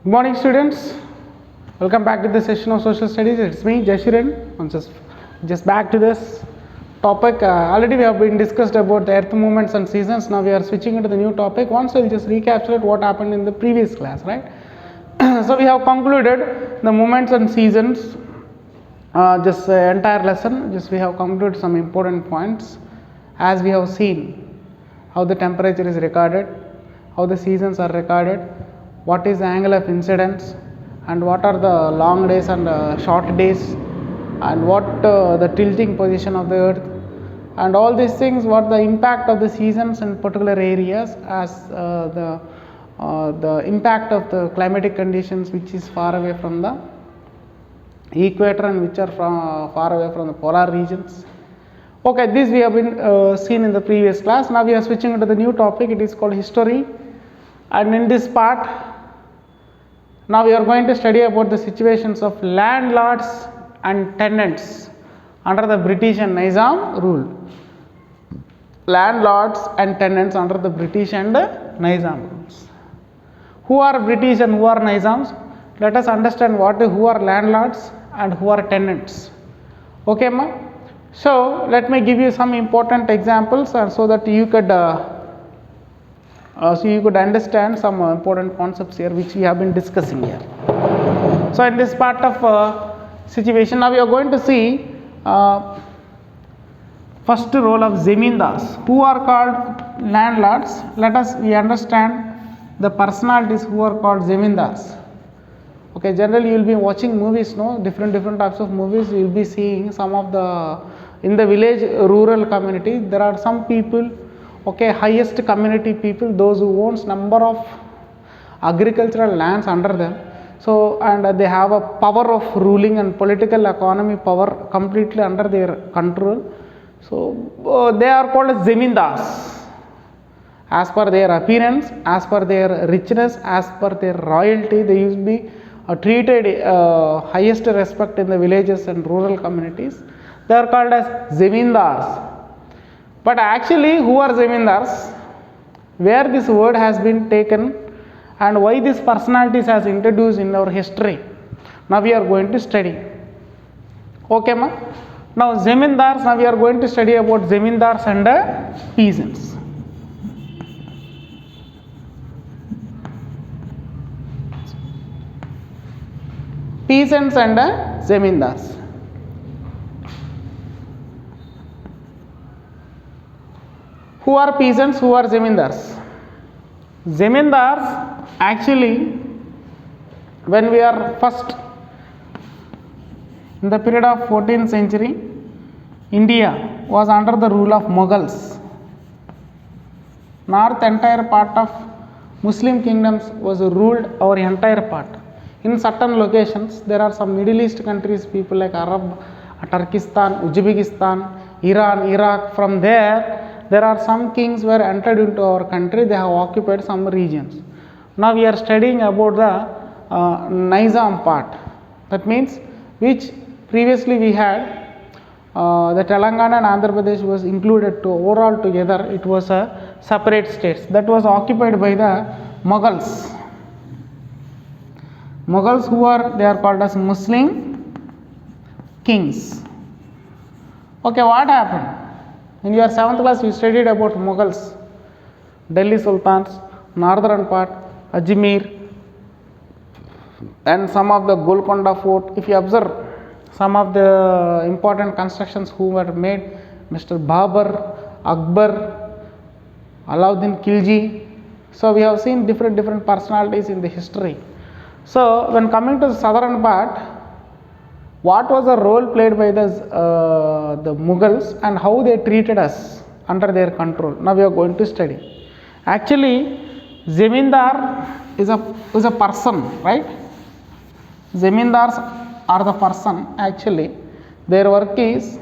Good morning, students. Welcome back to the session of social studies. It's me, Jashiran. I'm just back to this topic. Already we have been discussed about the earth movements and seasons. Now we are switching into the new topic. Once we'll just recapitulate what happened in the previous class, right? So we have concluded the movements and seasons. Just entire lesson. Just we have concluded some important points, as we have seen how the temperature is recorded, how the seasons are recorded, what is the angle of incidence, and what are the long days and short days, and what the tilting position of the earth, and all these things, what the impact of the seasons in particular areas, as the impact of the climatic conditions which is far away from the equator and which are far away from the polar regions. Okay, this we have been seen in the previous class. Now we are switching into the new topic. It is called history, and in this part now we are going to study about the situations of landlords and tenants under the British and Nizam rule. Landlords and tenants under the British and Nizam rules. Who are British and who are Nizams? Let us understand who are landlords and who are tenants. Okay, ma? So let me give you some important examples, and so that you could understand some important concepts here which we have been discussing here. So in this part of situation, now we are going to see first role of zemindars. Who are called landlords? We understand the personalities who are called zemindars. Okay, generally you will be watching movies, no? Different types of movies. You will be seeing some of in the village rural community, there are some people, okay, highest community people, those who owns number of agricultural lands under them. So, and they have a power of ruling and political economy power completely under their control. So they are called as zemindars, as per their appearance, as per their richness, as per their royalty. They used to be treated highest respect in the villages and rural communities. They are called as zemindars. But actually, who are zemindars? Where this word has been taken and why these personalities has introduced in our history? Now we are going to study. Okay, ma? Now zemindars. Now we are going to study about zemindars and peasants. Peasants and zemindars. Who are peasants? Who are zemindars? Zemindars, actually, when we are first in the period of 14th century, India was under the rule of Mughals. North entire part of Muslim kingdoms was ruled over entire part. In certain locations, there are some Middle East countries, people like Arab, Turkestan, Uzbekistan, Iran, Iraq. From there are some kings were entered into our country. They have occupied some regions. Now we are studying about the Nizam part. That means which previously we had the Telangana and Andhra Pradesh was included to overall together. It was a separate states that was occupied by the Mughals. Mughals, they are called as Muslim kings. Okay, what happened? In your 7th class, you studied about Mughals, Delhi Sultans, northern part, Ajmer, and some of the Golconda fort. If you observe some of the important constructions who were made, Mr. Babur, Akbar, Alauddin Khilji. So we have seen different personalities in the history. So when coming to the southern part, what was the role played by the Mughals and how they treated us under their control? Now we are going to study. Actually, zemindar is a person, right? Zemindars are the person. Actually, their work is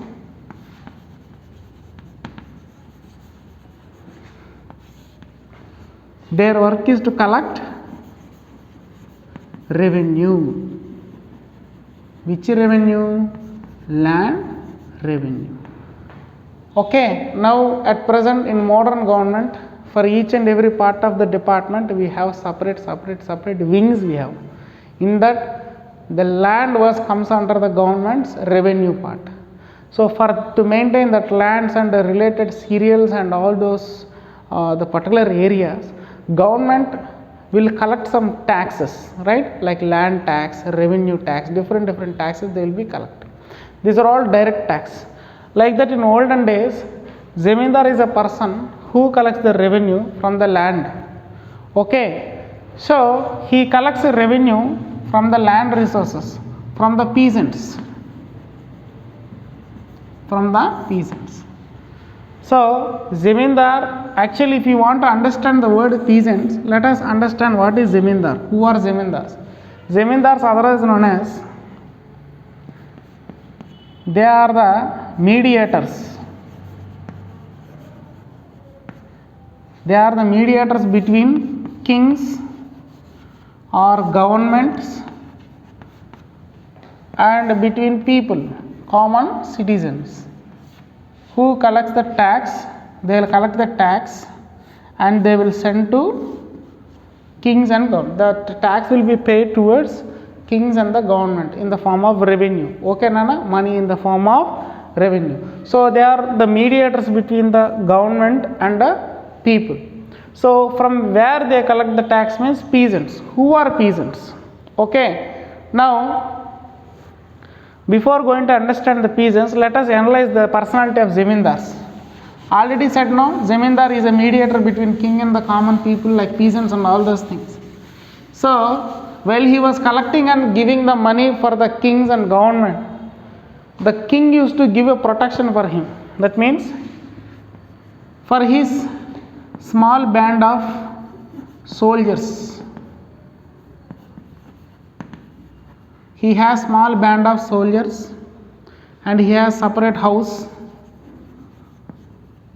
to collect revenue. Which revenue? Land revenue. Okay, now at present in modern government, for each and every part of the department we have separate wings we have. In that, the land comes under the government's revenue part. So to maintain that lands and the related cereals and all those the particular areas, government will collect some taxes, right? Like land tax, revenue tax, different taxes they will be collecting. These are all direct tax. Like that, in olden days, Zamindar is a person who collects the revenue from the land. Okay, so he collects the revenue from the land resources, from the peasants. So Zamindar, actually, if you want to understand the word peasants, let us understand what is Zamindar. Who are Zamindars? Zamindars, otherwise known as, they are the mediators. They are the mediators between kings or governments and between people, common citizens, who collects the tax. They will collect the tax and they will send to kings and government. The tax will be paid towards kings and the government in the form of revenue. Okay, Nana? Money in the form of revenue. So they are the mediators between the government and the people. So from where they collect the tax means peasants. Who are peasants? Okay. Now, before going to understand the peasants, let us analyze the personality of Zamindars. Already said, no, Zamindar is a mediator between king and the common people like peasants and all those things. So while he was collecting and giving the money for the kings and government, the king used to give a protection for him. That means for his small band of soldiers. He has small band of soldiers and he has separate house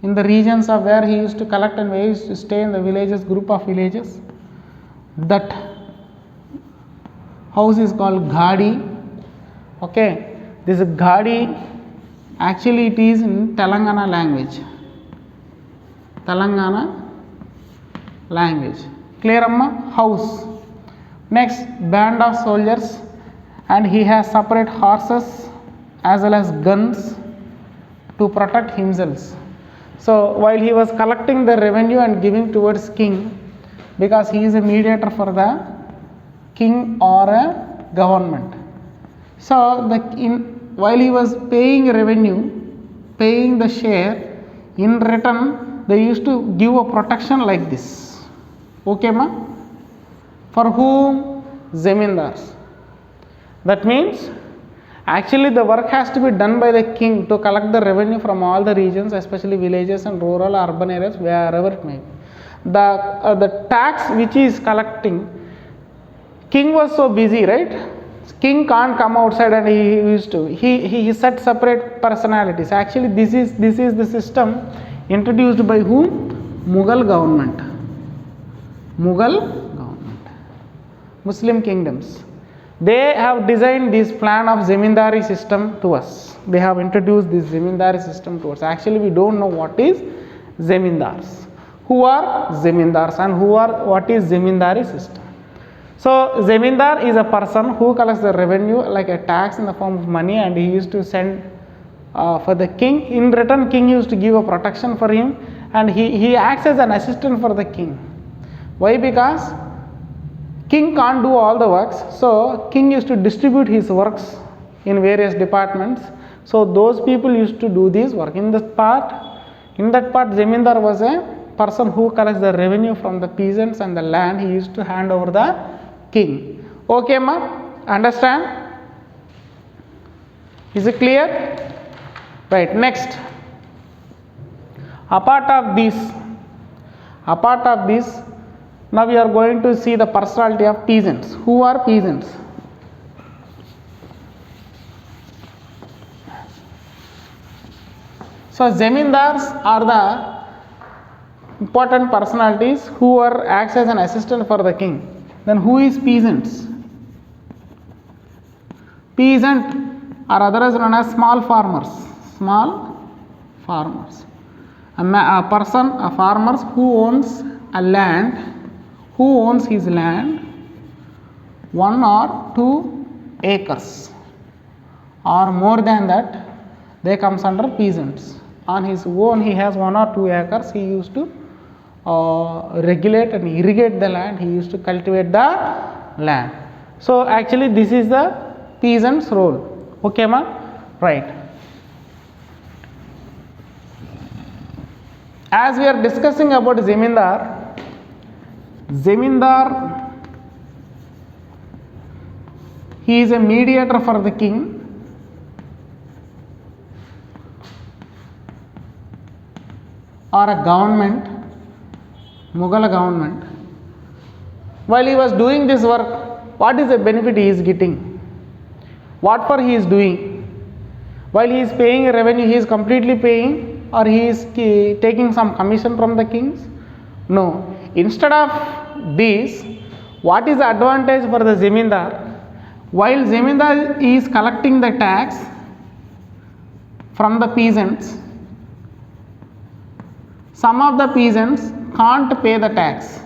in the regions of where he used to collect and where he used to stay in the villages, group of villages. That house is called Ghadi. Okay, this Ghadi, actually it is in Telangana language. Clear, amma? House. Next, band of soldiers, and he has separate horses as well as guns to protect himself. So while he was collecting the revenue and giving towards king, because he is a mediator for the king or a government. So while he was paying revenue, paying the share, in return they used to give a protection like this. Okay, ma? For whom? Zamindars. That means actually the work has to be done by the king to collect the revenue from all the regions, especially villages and rural urban areas, wherever it may be. The tax which he is collecting, king was so busy, right? King can't come outside and he used to. He set separate personalities. Actually, this is the system introduced by whom? Mughal government. Muslim kingdoms. They have designed this plan of Zamindari system to us. They have introduced this Zamindari system to us. Actually, we don't know what is Zamindars. Who are Zamindars and what is Zamindari system? So Zamindar is a person who collects the revenue like a tax in the form of money, and he used to send for the king. In return, king used to give a protection for him, and he acts as an assistant for the king. Why? Because king can't do all the works, so king used to distribute his works in various departments. So those people used to do this work. In that part, Zamindar was a person who collects the revenue from the peasants and the land. He used to hand over the king. Okay, ma? Understand? Is it clear? Right. Next, apart of this, now we are going to see the personality of peasants. Who are peasants? So Zamindars are the important personalities who acts as an assistant for the king. Then who is peasants? Peasant are otherwise known as small farmers. A farmer who owns his land, 1 or 2 acres or more than that, they comes under peasants. On his own he has 1 or 2 acres, he used to regulate and irrigate the land, he used to cultivate the land. So actually this is the peasant's role. Okay ma? Right. As we are discussing about Zemindar, he is a mediator for the king. Or a government, Mughal government. While he was doing this work, what is the benefit he is getting? What for he is doing? While he is paying a revenue, he is completely paying, or he is taking some commission from the kings? No. Instead of this, what is the advantage for the Zemindar? While Zemindar is collecting the tax from the peasants, some of the peasants can't pay the tax.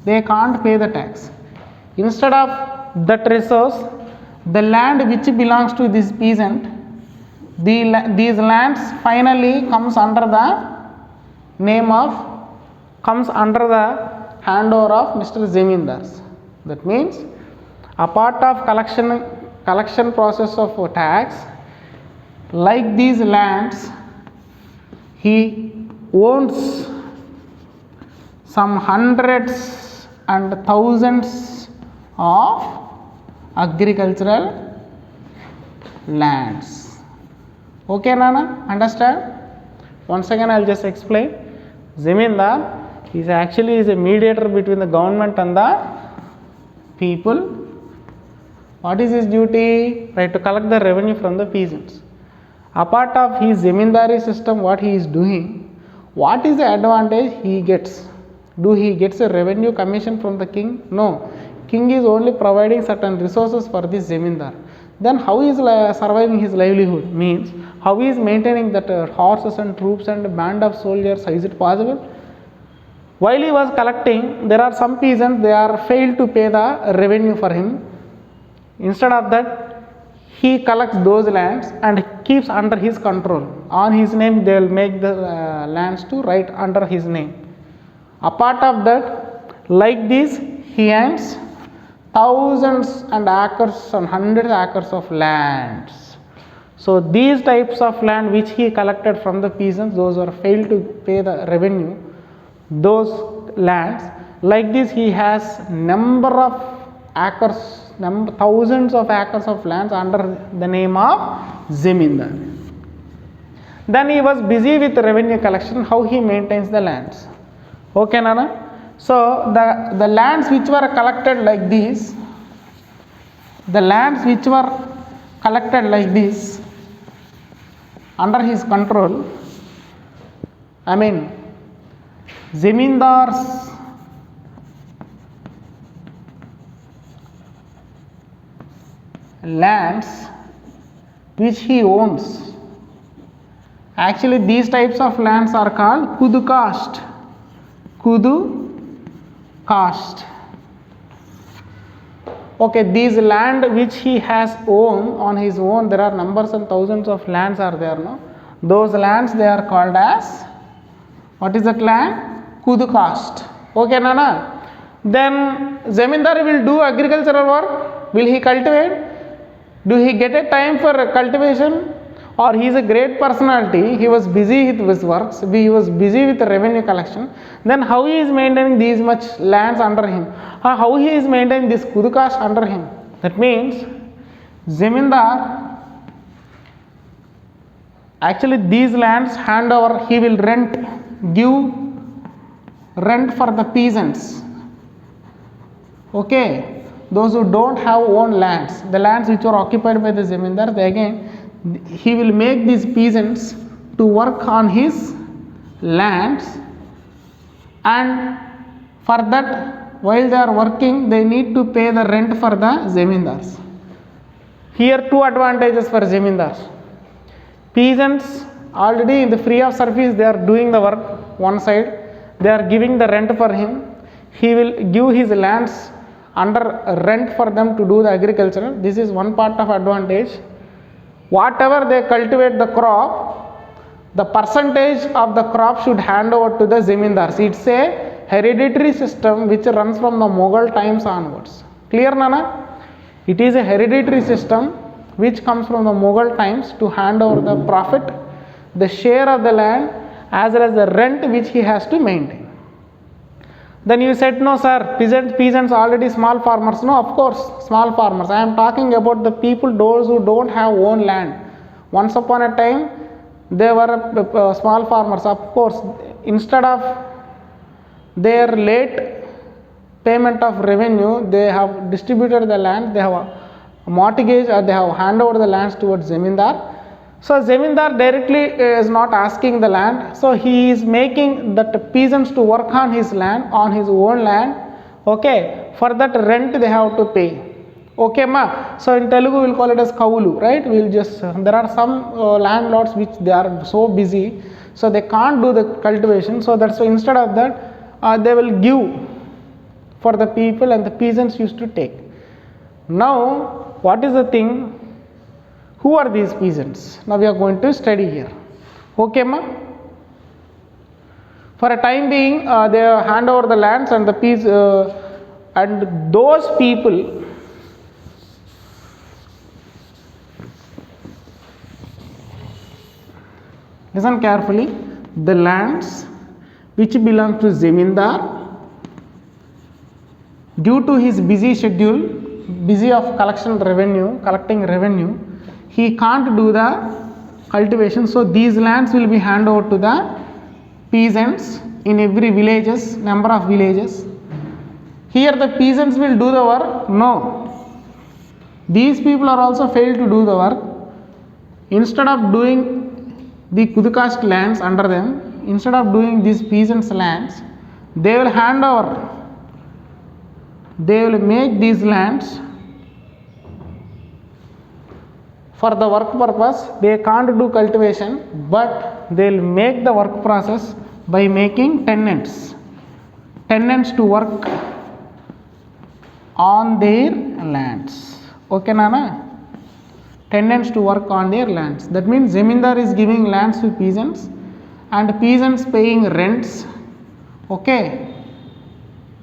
They can't pay the tax. Instead of that resource, the land which belongs to this peasant, these lands finally comes under the handover of Mr. Zemindars. That means a part of collection process of tax, like these lands, he owns some hundreds and thousands of agricultural lands. Okay Nana, understand? Once again I will just explain. Zemindar is actually a mediator between the government and the people. What is his duty? Right, to collect the revenue from the peasants. Apart of his Zemindari system, what he is doing, what is the advantage he gets? Do he gets a revenue commission from the king? No. King is only providing certain resources for this Zemindar. Then how is surviving his livelihood? Means how he is maintaining that horses and troops and band of soldiers? Is it possible? While he was collecting, there are some peasants, they are failed to pay the revenue for him. Instead of that, he collects those lands and keeps under his control. On his name, they will make the lands to write under his name. Apart of that, like this, he owns thousands and acres and hundreds of acres of lands. So these types of land which he collected from the peasants, those are failed to pay the revenue, those lands, like this he has number of acres, thousands of acres of lands under the name of Zemindar. Then he was busy with revenue collection, how he maintains the lands. Okay Nana? So the lands which were collected like this, under his control, Zemindar's lands which he owns, actually these types of lands are called Kudu caste. Okay, these land which he has owned on his own, there are numbers and thousands of lands are there, no? Those lands they are called as, what is that land? Kudu caste. Okay Nana? Then Zemindar will do agricultural work. Will he cultivate? Do he get a time for cultivation? Or he is a great personality, he was busy with his works, he was busy with revenue collection. Then how he is maintaining these much lands under him? Or how he is maintaining this Kudu caste under him? That means Zemindar, actually these lands hand over, he will give rent for the peasants. Okay, those who don't have own lands, the lands which are occupied by the Zemindar, they again, he will make these peasants to work on his lands, and for that, while they are working, they need to pay the rent for the Zemindars. Here two advantages for Zemindars. Peasants already in the free of service, they are doing the work one side, they are giving the rent for him, he will give his lands under rent for them to do the agriculture. This is one part of advantage. Whatever they cultivate the crop, the percentage of the crop should hand over to the zamindars. It's a hereditary system which runs from the Mughal times onwards. Clear, Nana? It is a hereditary system which comes from the Mughal times to hand over the profit, the share of the land, as well as the rent which he has to maintain. Then you said, no sir, peasants already small farmers. No, of course, small farmers. I am talking about the people, those who don't have own land. Once upon a time, they were small farmers. Of course, instead of their late payment of revenue, they have distributed the land, they have a mortgage, or they have handed over the lands towards zamindar. So zamindar directly is not asking the land, so he is making that peasants to work on his land, on his own land. Okay, for that rent they have to pay. Okay ma, so in Telugu we will call it as kaulu, right? We will just, there are some landlords which they are so busy, so they can't do the cultivation, so that's why instead of that they will give for the people and the peasants used to take. Now what is the thing? Who are these peasants? Now we are going to study here. Okay ma? For a time being they hand over the lands and the and those people listen carefully, the lands which belong to zamindar, due to his busy schedule, busy of collecting revenue, he can't do the cultivation, so these lands will be handed over to the peasants in every villages, number of villages. Here the peasants will do the work? No. These people are also failed to do the work. Instead of doing the Kudukast lands under them, instead of doing these peasants lands, they will hand over, they will make these lands for the work purpose. They can't do cultivation, but they will make the work process by making tenants to work on their lands. Okay Nana? Tenants to work on their lands. That means zamindar is giving lands to peasants and peasants paying rents. Okay.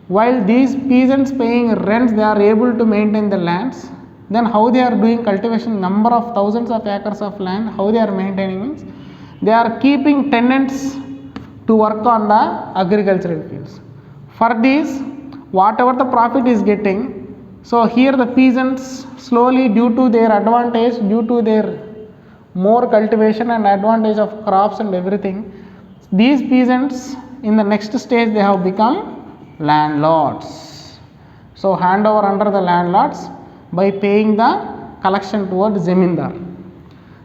While these peasants paying rents, they are able to maintain the lands. Then how they are doing cultivation, number of thousands of acres of land, how they are maintaining means, they are keeping tenants to work on the agricultural fields. For this, whatever the profit is getting, so here the peasants slowly, due to their advantage, due to their more cultivation and advantage of crops and everything, these peasants in the next stage they have become landlords. So hand over under the landlords by paying the collection towards zamindar.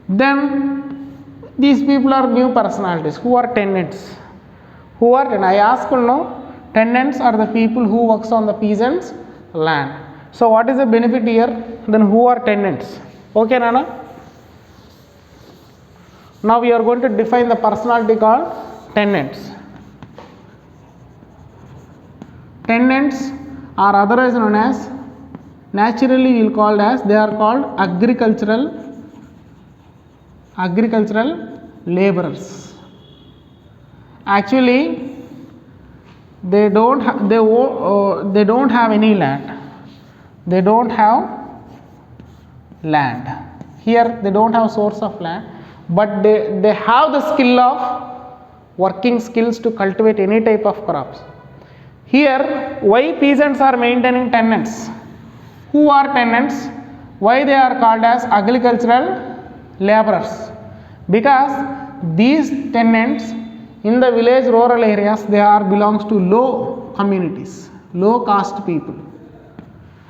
Then these people are new personalities. Who are tenants? Who are, and I ask you now, tenants are the people who works on the peasants' land. So what is the benefit here? Then who are tenants? Okay Nana? Now we are going to define the personality called tenants. Tenants are otherwise known as, naturally we will call as, they are called agricultural laborers. Actually they don't have any land. They don't have land. Here they don't have source of land, but they have the skill of working skills to cultivate any type of crops. Here why peasants are maintaining tenants? Who are tenants? Why they are called as agricultural laborers? Because these tenants in the village rural areas, they are belongs to low communities, low caste people,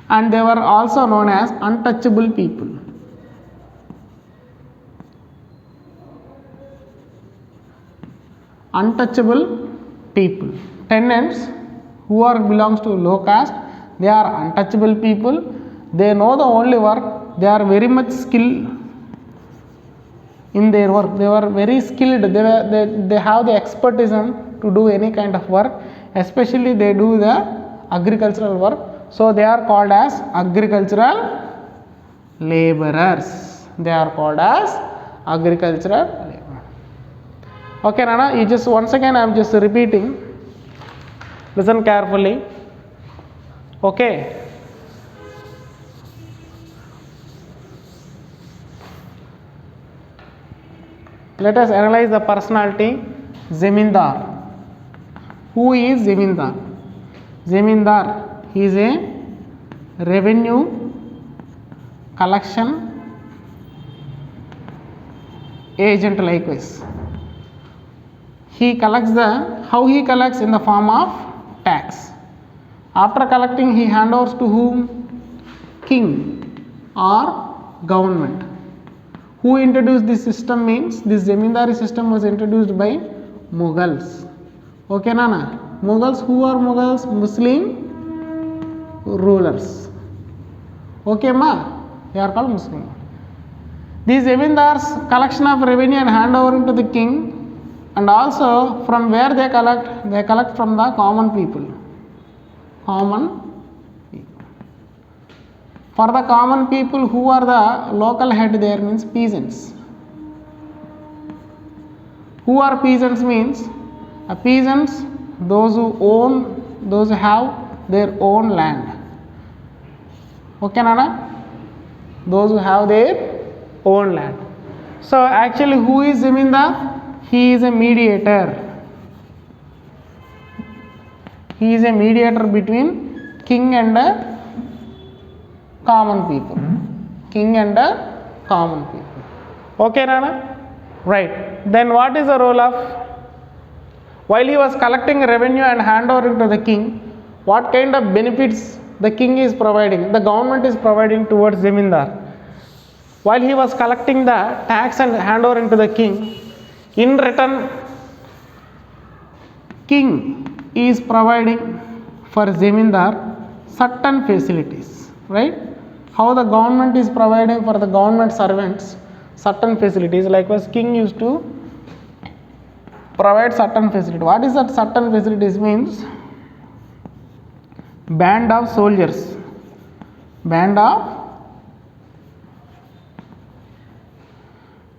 and they were also known as untouchable people. Untouchable people. Tenants who are belongs to low caste, they are untouchable people. They know the only work. They are very much skilled in their work. They were very skilled. They have the expertise to do any kind of work. Especially they do the agricultural work. So they are called as agricultural laborers. They are called as agricultural labor. Okay, Nana, you just once again I am just repeating. Listen carefully. Okay. Let us analyze the personality. Zemindar. Who is Zemindar? Zemindar, he is a revenue collection agent likewise. He collects how he collects in the form of tax. After collecting, he handovers to whom? King or government. Who introduced this system means this Zemindari system was introduced by Mughals. Okay, Nana? Mughals, who are Mughals? Muslim rulers. Okay, ma? They are called Muslim. These Zemindars collection of revenue and handovering to the king, and also from where they collect from the common people. Common people. For the common people, who are the local head there means peasants. Who are peasants means peasants, those who have their own land. Okay, Nana? Those who have their own land. So actually, who is Zemindar? He is a mediator. He is a mediator between king and common people. King and common people. Okay, Nana? Right. Then what is the role of, while he was collecting revenue and handovering to the king, what kind of benefits the king is providing, the government is providing towards Zemindar? While he was collecting the tax and handovering to the king, in return, king is providing for Zemindar certain facilities, right? How the government is providing for the government servants certain facilities, likewise king used to provide certain facility. What is that certain facilities means? Band of soldiers, band of,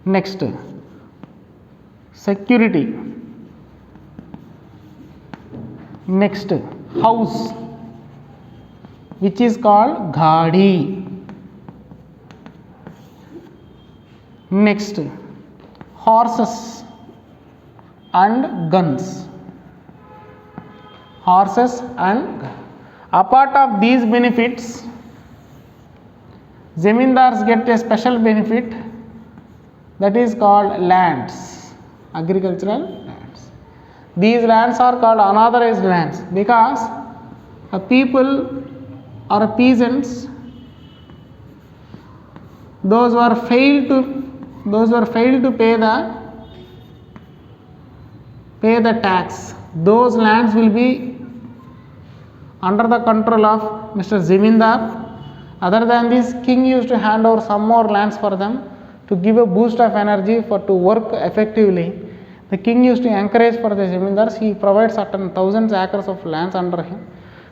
next security, next house which is called ghadi, next horses and guns, horses and guns. Apart of these benefits, Zemindars get a special benefit, that is called lands, agricultural lands. These lands are called unauthorized lands because a people or a peasants, those who are failed to pay the tax, those lands will be under the control of Mr. Zemindar. Other than this, king used to hand over some more lands for them to give a boost of energy to work effectively. The king used to encourage for the Zemindars, he provides certain thousands acres of lands under him.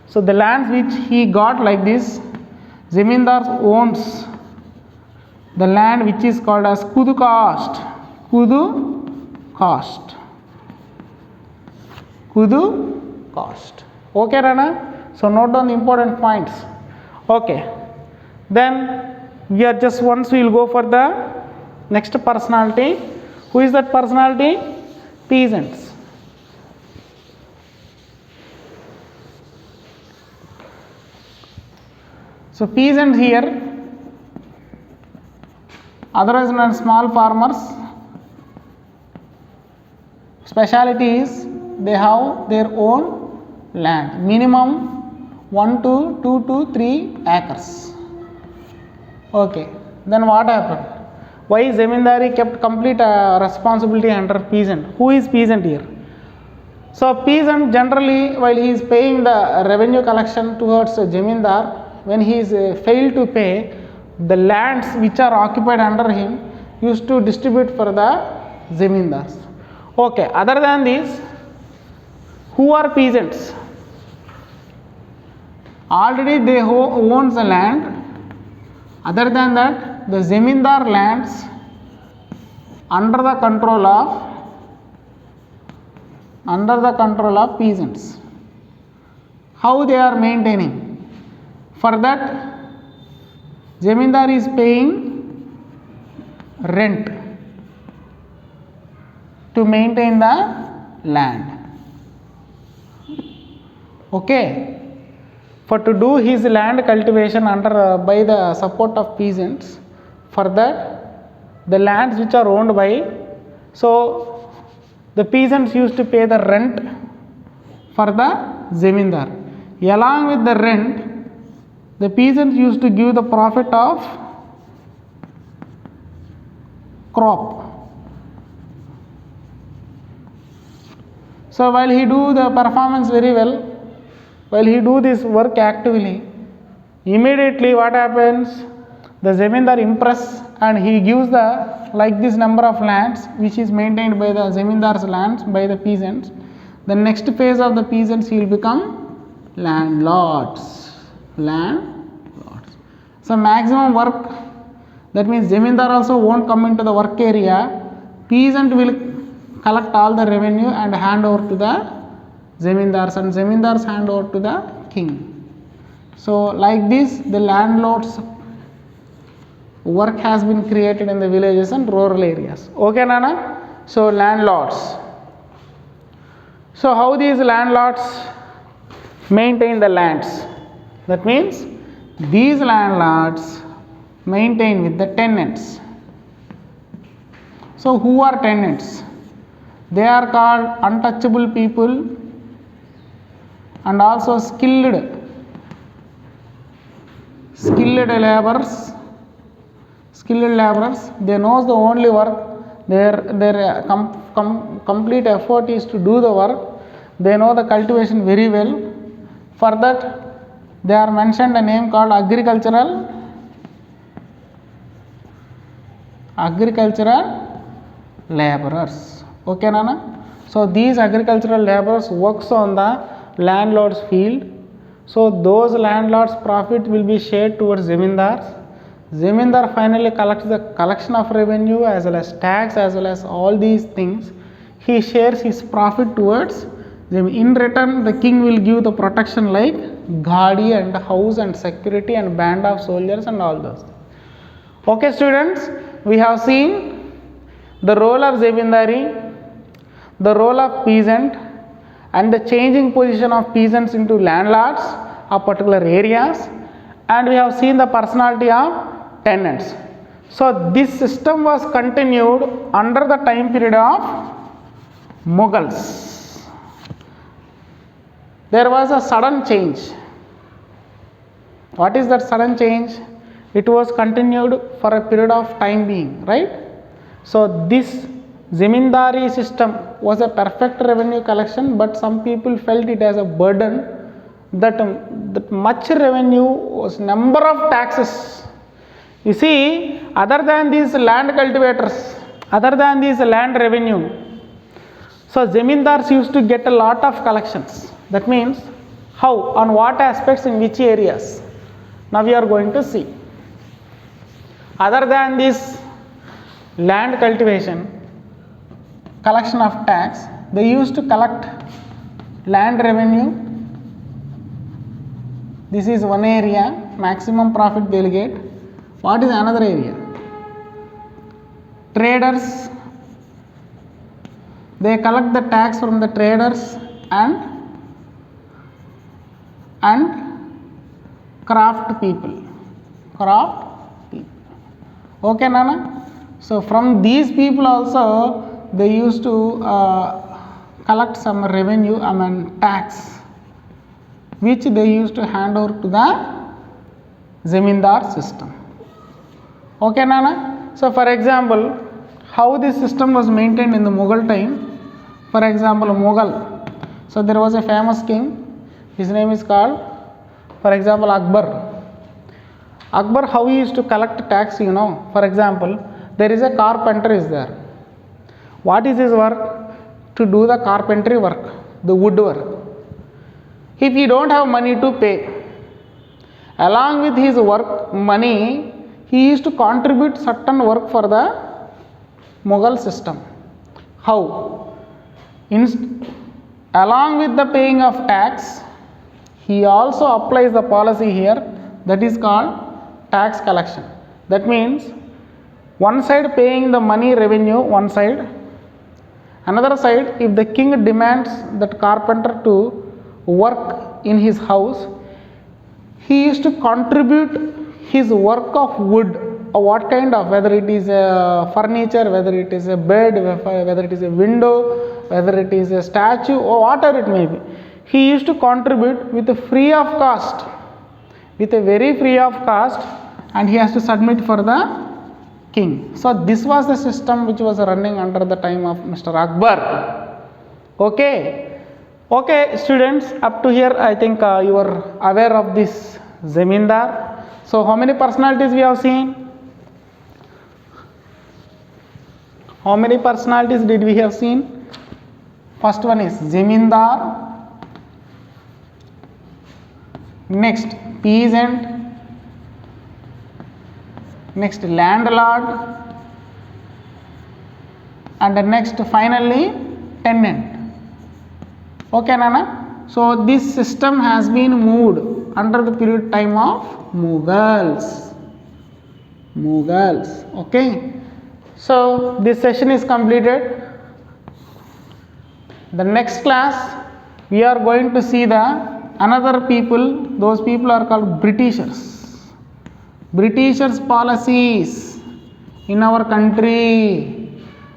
So the lands which he got like this, Zemindars owns the land which is called as Kudu Cost. Kudu Cost. Kudu Cost. Okay, Rana? So note down the important points. Okay. Then we are just once we will go for the next personality. Who is that personality? Peasants. So peasants here, otherwise known as small farmers, speciality is they have their own land, minimum 1 to 2 to 3 acres. Okay, then what happened? Why Zemindari kept complete responsibility under peasant? Who is peasant here? So peasant generally, while he is paying the revenue collection towards Zemindar, when he is failed to pay, the lands which are occupied under him used to distribute for the Zemindars. Okay, other than this, who are peasants? already they owns the land. Other than that, the Zemindar lands under the control of peasants. How they are maintaining? For that, Zemindar is paying rent to maintain the land. Okay, for to do his land cultivation under by the support of peasants. For that, the lands which are owned by, so the peasants used to pay the rent for the Zemindar. Along with the rent, the peasants used to give the profit of crop. So while he do the performance very well, while he do this work actively, immediately what happens? The Zemindar impress and he gives the like this number of lands which is maintained by the Zemindar's lands by the peasants. The next phase of the peasants he will become landlords. So maximum work, that means Zemindar also won't come into the work area. Peasant will collect all the revenue and hand over to the Zemindars, and Zemindars hand over to the king. So like this, the landlords work has been created in the villages and rural areas. Okay, Nana? So landlords. So how these landlords maintain the lands? That means these landlords maintain with the tenants. So who are tenants? They are called untouchable people and also skilled laborers. They know the only work, their complete effort is to do the work. They know the cultivation very well. For that, they are mentioned a name called agricultural laborers. Okay, Nana? So these agricultural laborers works on the landlord's field. So those landlords' profit will be shared towards Zemindars. Zemindar finally collects the collection of revenue as well as tax as well as all these things. He shares his profit towards them. In return, the king will give the protection like Ghadi and house and security and band of soldiers and all those things. Okay, students, we have seen the role of Zemindari, the role of peasant, and the changing position of peasants into landlords of particular areas, and we have seen the personality of tenants. So this system was continued under the time period of Mughals. There was a sudden change. What is that sudden change? It was continued for a period of time being, right? So this Zemindari system was a perfect revenue collection, but some people felt it as a burden, that much revenue was number of taxes. You see, other than these land cultivators, other than this land revenue, so Zemindars used to get a lot of collections. That means how, on what aspects, in which areas? Now we are going to see. Other than this land cultivation, collection of tax, they used to collect land revenue. This is one area, maximum profit they will get. What is another area? Traders, they collect the tax from the traders and craft people. Okay, Nana? So from these people also they used to collect some revenue, tax, which they used to hand over to the Zemindar system. Okay, Nana? So for example, how this system was maintained in the Mughal time. For example, Mughal. So there was a famous king. His name is called, for example, Akbar. Akbar, how he used to collect tax, you know. For example, there is a carpenter is there. What is his work? To do the carpentry work, the wood work. If you don't have money to pay, Along with his work money, he used to contribute certain work for the Mughal system. How? Along with the paying of tax, he also applies the policy here that is called tax collection. That means one side paying the money revenue, one side. Another side, if the king demands that carpenter to work in his house, he used to contribute his work of wood, what kind of, whether it is a furniture, whether it is a bed, whether it is a window, whether it is a statue, or whatever it may be. He used to contribute with a free of cost, with a very free of cost, and he has to submit for the king. So this was the system which was running under the time of Mr. Akbar. Okay, students, up to here I think you are aware of this Zamindar. So how many personalities we have seen? How many personalities did we have seen? First one is Zamindar, next peasant, next landlord, and the next finally tenant. Okay, Nana? So this system has been moved under the period time of Mughals. Okay. So this session is completed. The next class we are going to see the another people. Those people are called Britishers. Britishers policies in our country.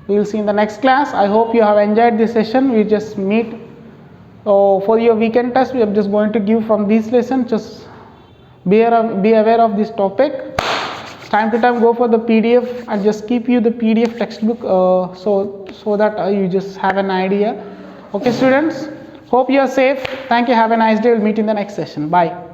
We will see in the next class. I hope you have enjoyed this session. We just meet for your weekend test. We are just going to give from this lesson. Just be aware of this topic. Time to time go for the PDF and just keep you the PDF textbook so that you just have an idea. Okay, students. Hope you are safe. Thank you. Have a nice day. We'll meet in the next session. Bye.